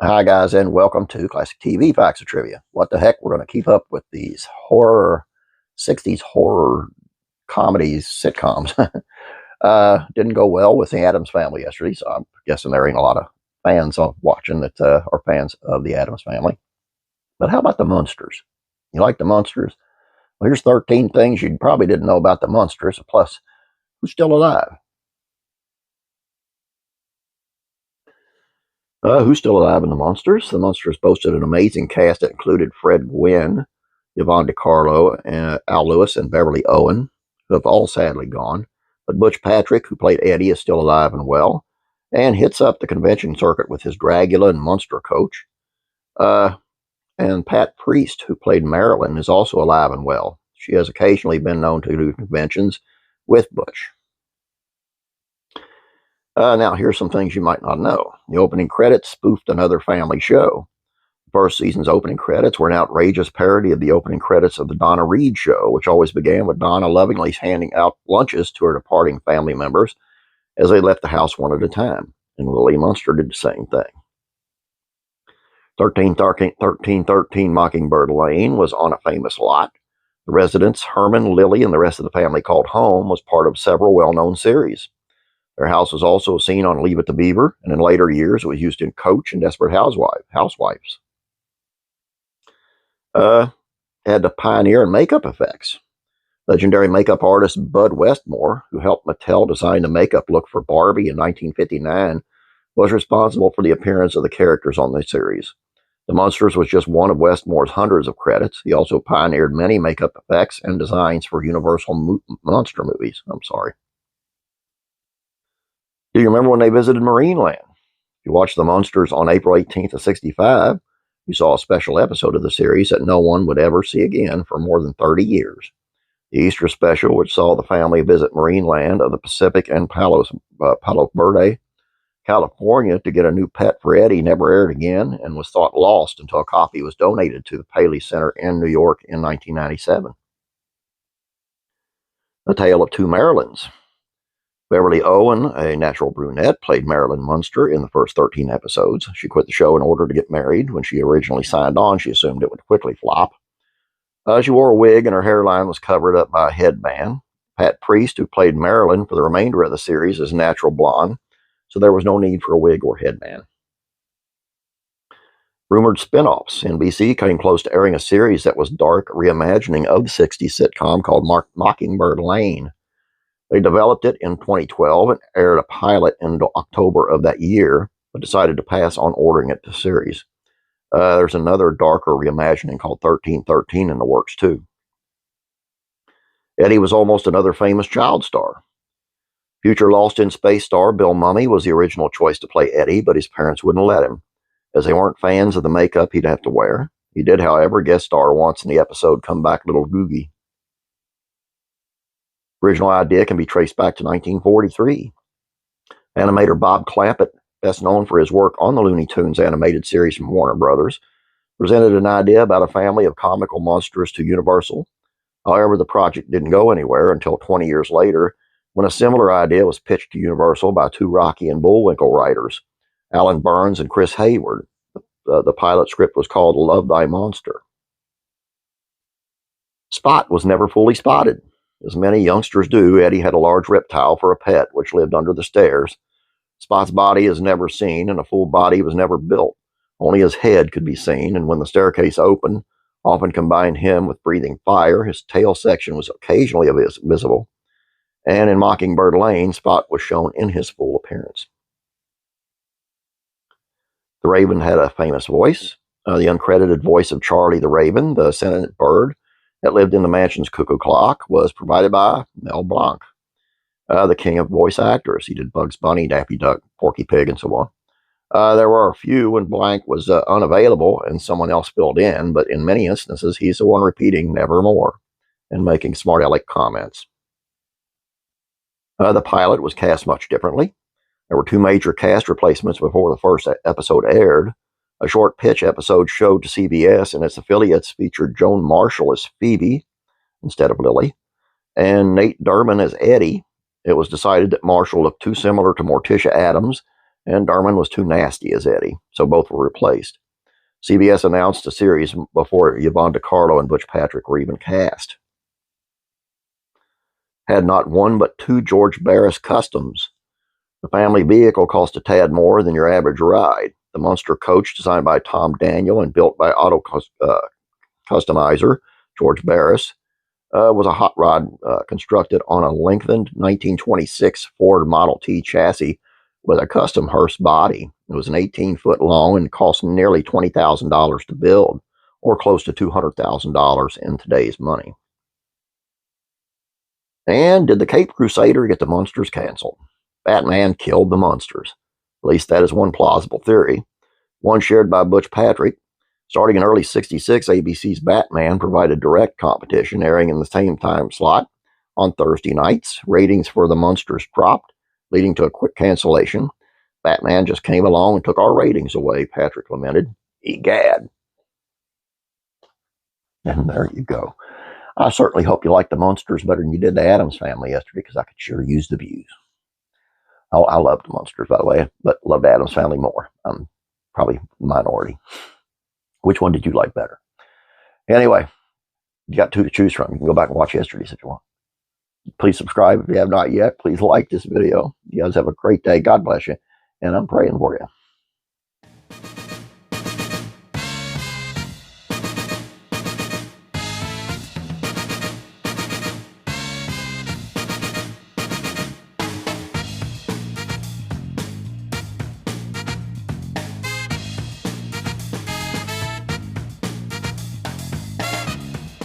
Hi, guys, and welcome to Classic TV Facts of Trivia. What the heck? We're going to keep up with these 60s horror comedies, sitcoms. Didn't go well with the Addams Family yesterday, so I'm guessing there ain't a lot of fans watching that are fans of the Addams Family. But how about the Munsters? You like the Munsters? Well, here's 13 things you probably didn't know about the Munsters, plus who's still alive. Who's still alive in the Munsters? The Munsters boasted an amazing cast that included Fred Gwynne, Yvonne DiCarlo, Al Lewis, and Beverly Owen, who have all sadly gone. But Butch Patrick, who played Eddie, is still alive and well, and hits up the convention circuit with his Dracula and Munster coach. And Pat Priest, who played Marilyn, is also alive and well. She has occasionally been known to do conventions with Butch. Now, here's some things you might not know. The opening credits spoofed another family show. The first season's opening credits were an outrageous parody of the opening credits of the Donna Reed show, which always began with Donna lovingly handing out lunches to her departing family members as they left the house one at a time. And Lily Munster did the same thing. 1313 Mockingbird Lane was on a famous lot. The residence Herman, Lily, and the rest of the family called home was part of several well-known series. Their house was also seen on Leave It to Beaver, and in later years it was used in Coach and Desperate Housewives. Had to pioneer in makeup effects. Legendary makeup artist Bud Westmore, who helped Mattel design the makeup look for Barbie in 1959, was responsible for the appearance of the characters on the series. The Munsters was just one of Westmore's hundreds of credits. He also pioneered many makeup effects and designs for Universal monster movies. Do you remember when they visited Marineland? If you watched the Munsters on April 18th of 65, you saw a special episode of the series that no one would ever see again for more than 30 years. The Easter special, which saw the family visit Marineland of the Pacific and Palo Verde, California, to get a new pet for Eddie, never aired again and was thought lost until a copy was donated to the Paley Center in New York in 1997. The Tale of Two Marilyns. Beverly Owen, a natural brunette, played Marilyn Munster in the first 13 episodes. She quit the show in order to get married. When she originally signed on, she assumed it would quickly flop. She wore a wig and her hairline was covered up by a headband. Pat Priest, who played Marilyn for the remainder of the series, is natural blonde, so there was no need for a wig or headband. Rumored spin-offs. NBC came close to airing a series that was dark reimagining of the 60s sitcom called Mockingbird Lane. They developed it in 2012 and aired a pilot in October of that year, but decided to pass on ordering it to series. There's another darker reimagining called 1313 in the works, too. Eddie was almost another famous child star. Future Lost in Space star Bill Mumy was the original choice to play Eddie, but his parents wouldn't let him, as they weren't fans of the makeup he'd have to wear. He did, however, guest star once in the episode Come Back Little Googie. Original idea can be traced back to 1943. Animator Bob Clampett, best known for his work on the Looney Tunes animated series from Warner Brothers, presented an idea about a family of comical monsters to Universal. However, the project didn't go anywhere until 20 years later, when a similar idea was pitched to Universal by two Rocky and Bullwinkle writers, Alan Burns and Chris Hayward. The pilot script was called Love Thy Monster. Spot was never fully spotted. As many youngsters do, Eddie had a large reptile for a pet, which lived under the stairs. Spot's body is never seen, and a full body was never built. Only his head could be seen, and when the staircase opened, often combined him with breathing fire, his tail section was occasionally visible. And in Mockingbird Lane, Spot was shown in his full appearance. The Raven had a famous voice. The uncredited voice of Charlie the Raven, the Senate bird, that lived in the mansion's cuckoo clock, was provided by Mel Blanc, the king of voice actors. He did Bugs Bunny, Daffy Duck, Porky Pig, and so on. There were a few when Blanc was unavailable and someone else filled in, but in many instances, he's the one repeating nevermore and making smart aleck comments. The pilot was cast much differently. There were two major cast replacements before the first episode aired. A short pitch episode showed to CBS and its affiliates featured Joan Marshall as Phoebe instead of Lily, and Nate Derman as Eddie. It was decided that Marshall looked too similar to Morticia Addams, and Derman was too nasty as Eddie, so both were replaced. CBS announced a series before Yvonne DiCarlo and Butch Patrick were even cast. Had not one but two George Barris Customs. The family vehicle cost a tad more than your average ride. The Munster coach, designed by Tom Daniel and built by auto customizer George Barris, was a hot rod constructed on a lengthened 1926 Ford Model T chassis with a custom hearse body. It was an 18-foot long and cost nearly $20,000 to build, or close to $200,000 in today's money. And did the Cape Crusader get the Munsters canceled? Batman killed the Munsters. At least that is one plausible theory, one shared by Butch Patrick. Starting in early '66, ABC's Batman provided direct competition, airing in the same time slot on Thursday nights. Ratings for the Munsters dropped, leading to a quick cancellation. Batman just came along and took our ratings away, Patrick lamented. Egad. And there you go. I certainly hope you liked the Munsters better than you did the Addams Family yesterday, because I could sure use the views. Oh, I loved the Munsters, by the way, but loved the Addams Family more. I'm probably minority. Which one did you like better? Anyway, you got two to choose from. You can go back and watch yesterday's if you want. Please subscribe if you have not yet. Please like this video. You guys have a great day. God bless you. And I'm praying for you.